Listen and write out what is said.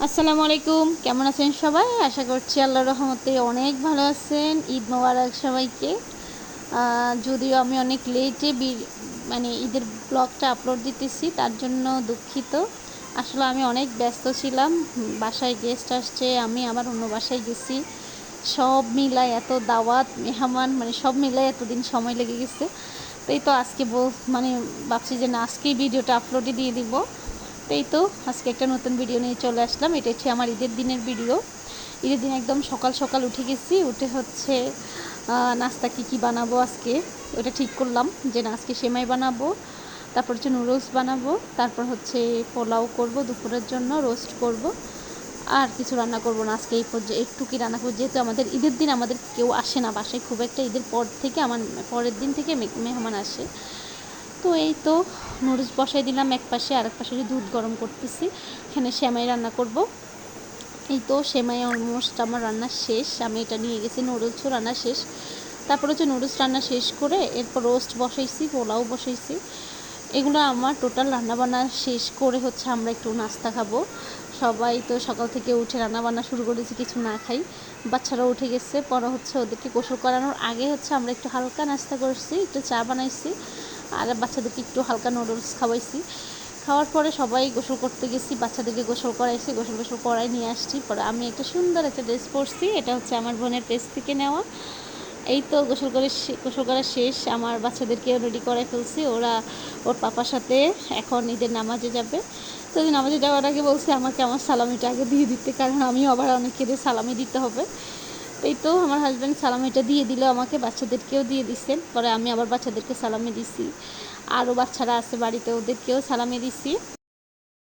আসসালামু আলাইকুম, কেমন আছেন সবাই? আশা করছি আল্লাহর রহমতে অনেক ভালো আছেন। ঈদ মোবারক সবাইকে। যদিও আমি অনেক লেটে মানে ঈদের ব্লগটা আপলোড দিতেছি, তার জন্য দুঃখিত। আসলে আমি অনেক ব্যস্ত ছিলাম, বাসায় গেস্ট আসছে, আমি আবার অন্য বাসায় গেছি, সব মিলায় এত দাওয়াত মেহমান মানে সব মিলায় এতদিন সময় লেগে গেছে। তো এই তো আজকে মানে ভাবছি যে না, আজকেই ভিডিওটা আপলোডে দিয়ে দিব। এই তো আজকে একটা নতুন ভিডিও নিয়ে চলে আসলাম। এটা হচ্ছে আমার ঈদের দিনের ভিডিও। ঈদের দিন একদম সকাল সকাল উঠে গেছি, উঠে হচ্ছে নাস্তা কী বানাবো আজকে ওটা ঠিক করলাম যে না, আজকে সেমাই বানাবো, তারপর হচ্ছে নুডলস বানাবো, তারপর হচ্ছে পোলাও করব, দুপুরের জন্য রোস্ট করব, আর কিছু রান্না করব না আজকে। এই পর্যায়ে একটু কি রান্না করবো, যেহেতু আমাদের ঈদের দিন আমাদের কেউ আসে না বাসায় খুব একটা। ঈদের পর থেকে পরের দিন থেকে মেহমান আসে। তো এই তো নুডলস বসাই দিলাম এক পাশে, আর এক পাশে দুধ গরম করতেছি। এখানে সেমাই রান্না করব। এই তো সেমাই অলমোস্ট আমার রান্না শেষ। আমি এটা নিয়ে গেছি, নুডলসও রান্না শেষ। তারপর হচ্ছে নুডলস রান্না শেষ করে এরপর রোস্ট বসাইছি, পোলাও বসাইছি। এগুলো আমার টোটাল রান্নাবান্না শেষ করে হচ্ছে আমরা একটু নাস্তা খাবো। সবাই তো সকাল থেকে উঠে রান্নাবান্না শুরু করেছি, কিছু না খাই। বাচ্চারা উঠে গেছে, পরে হচ্ছে ওদেরকে গোসল করানোর আগে হচ্ছে আমরা একটু হালকা নাস্তা করছি, একটু চা বানাইছি, আর বাচ্চাদেরকে একটু হালকা নুডলস খাওয়াইছি। খাওয়ার পরে সবাই গোসল করতে গেছি, বাচ্চাদেরকে গোসল করাইছি, গোসল করাই নিয়ে আসছি। পরে আমি একটা সুন্দর একটা ড্রেস পরছি, এটা হচ্ছে আমার বোনের পেজ থেকে নেওয়া। এই তো গোসল করা শেষ, আমার বাচ্চাদেরকে রেডি করে ফেলছি। ওর পাপার সাথে এখন ঈদের নামাজে যাবে। তো নামাজে যাওয়ার আগে বলছে আমাকে আমার সালামিটা আগে দিয়ে দিতে, কারণ আমিও আবার অনেকের সালামি দিতে হবে। এই তো আমার হাজব্যান্ড সালামিটা দিয়ে দিল আমাকে, বাচ্চাদেরকেও দিয়ে দিচ্ছে। পরে আমি আবার বাচ্চাদেরকে সালামি দিছি, আরও বাচ্চারা আছে বাড়িতে, ওদেরকেও সালামি দিছি।